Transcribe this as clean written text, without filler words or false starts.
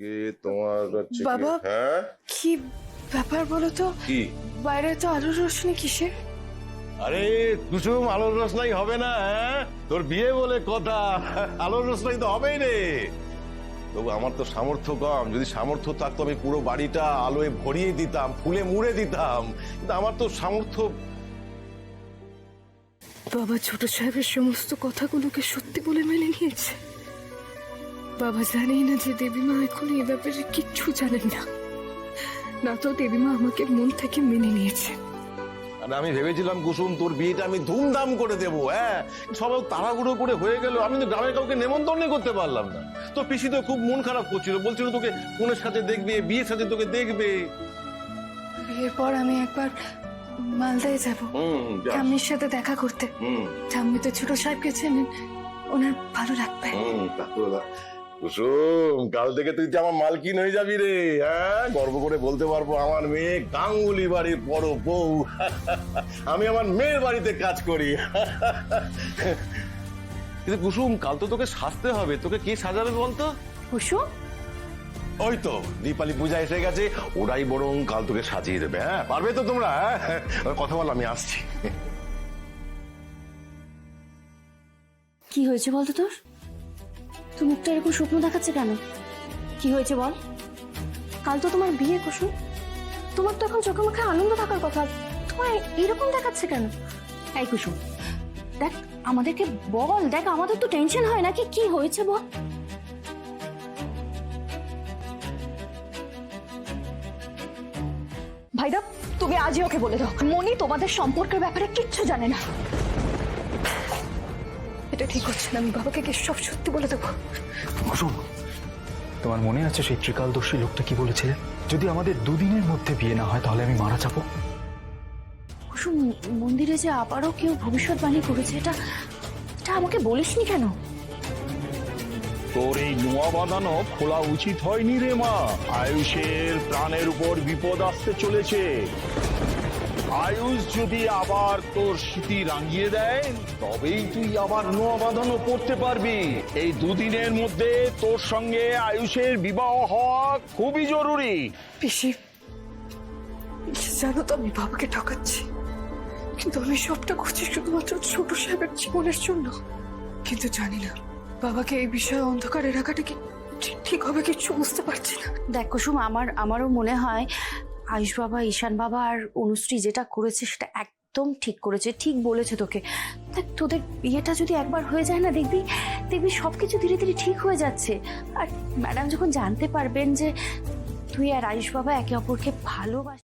কে তোমার হচ্ছে কি? বাবা। হ্যাঁ কি ব্যাপার বলো তো? কি? বাইরে তো আলোর রোশনি কিসের? আরে কুসুম, আলোর রোশনাই হবে না? হ্যাঁ, তোর বিয়ে বলে কথা, আলোর রোশনাই তো হবেই রে। তবু আমার তো সামর্থ্য কম। যদি সামর্থ্য থাকতো আমি পুরো বাড়িটা আলোয় ভরিয়ে দিতাম, ফুলে মুড়ে দিতাম, কিন্তু আমার তো সামর্থ্য। বাবা ছোট সাহেবের সমস্ত কথাগুলোকে সত্যি বলে মেনে নিয়েছে। বাবা জানেই না যে দেবীমা এখন এই ব্যাপারে কিচ্ছু জানেন না। না তো দেবীমা আমাকে মন থেকে মেনে নিয়েছে। আর আমি ভেবেছিলাম কুসুম তোর বিয়েটা আমি ধুমধাম করে দেবো। হ্যাঁ, সবাই তাড়াহুড়ো করে হয়ে গেল, আমি তো গ্রামের কাউকে নেমন্তন্ন করতে পারলাম না। তো পিসি তো খুব মন খারাপ করছিল, বলছিল তোকে বোনের সাথে দেখবে, বিয়ের সাথে তোকে দেখবে। বিয়ের পর আমি একবার মালদায় যাব যা। ঠাম্মির সাথে দেখা করতে। ঠাম্মি তো ছোট সাহেবকে চেনেন, ওনার ভালো লাগবে। কুসুম, কাল থেকে তুই যে আমার মালকিন হয়ে যাবি রে। হ্যাঁ, গর্ব করে বলতে পারবো আমার মেয়ে গাঙ্গুলি বাড়ির বড় বউ। আমি আমার মেয়ের বাড়িতে কাজ করি। কিন্তু কুসুম, কাল তো তোকে সাজতে হবে। তোকে কে সাজাবে বলতো? কুসুম? ওই তো দীপালি পূজা এসে গেছে, ওরাই বরং কাল তোকে সাজিয়ে দেবে। হ্যাঁ, পারবে তো তোমরা? হ্যাঁ, কথা বল, আমি আসছি। কি হয়েছে বলতো তোর? তুই মুখটা এরকম শুকনো দেখাচ্ছে কেন? কি হয়েছে বল? কাল তো তোমার বিয়ে কুসুম, তোমার তো এখন চোখে মুখে আনন্দ থাকার কথা, তোমার এরকম দেখাচ্ছে কেন? এই কুসুম দেখ, আমাদেরকে বল, দেখ আমাদের তো টেনশন হয় নাকি, কি হয়েছে বল? ভাইদা, তুমি আজই ওকে বলে দাও মনি তোমাদের সম্পর্কের ব্যাপারে কিচ্ছু জানে না। এটা ঠিক হচ্ছে না, আমি বাবাকে কি সব সত্যি বলে দেবো? কুসুম, তোমার মনে আছে সেই ত্রিকালদর্শী লোকটা কি বলেছিলেন? যদি আমাদের দুদিনের মধ্যে বিয়ে না হয় তাহলে আমি মারা যাবো। কুসুম, মন্দিরে যে আবারও কেউ ভবিষ্যৎবাণী করেছে, এটা আমাকে বলিসনি কেন? তোর এই নোয়া বাঁধানো খোলা উচিত হয়নি রে মা। আয়ুষের প্রাণের উপর বিপদ আসতে চলেছে। আয়ুষ যদি আবার তোর স্মৃতি রাঙিয়ে দেয়, তবেই তুই আবার নোয়া বাঁধানো করতে পারবি। এই দুদিনের মধ্যে তোর সঙ্গে আয়ুষের বিবাহ হওয়া খুবই জরুরি। পিসি, জানো তো আমি বাবাকে ঠকাচ্ছি, কিন্তু আমি সবটা করছি শুধুমাত্র ছোট সাহেবের জীবনের জন্য। কিন্তু জানি না বাবাকে এই বিষয়ে অন্ধকারে রাখাটা কি ঠিক হবে, কিছু বুঝতে পারছি না। দেখ কুসুম, আমারও মনে হয় আয়ুষ বাবা, ঈশান বাবা আর অনুশ্রী যেটা করেছে সেটা একদম ঠিক করেছে, ঠিক বলেছে তোকে। দেখ, তোদের বিয়েটা যদি একবার হয়ে যায় না, দেখবি সবকিছু ধীরে ধীরে ঠিক হয়ে যাচ্ছে। আর ম্যাডাম যখন জানতে পারবেন যে তুই আর আয়ুষ বাবা একে অপরকে ভালোবাস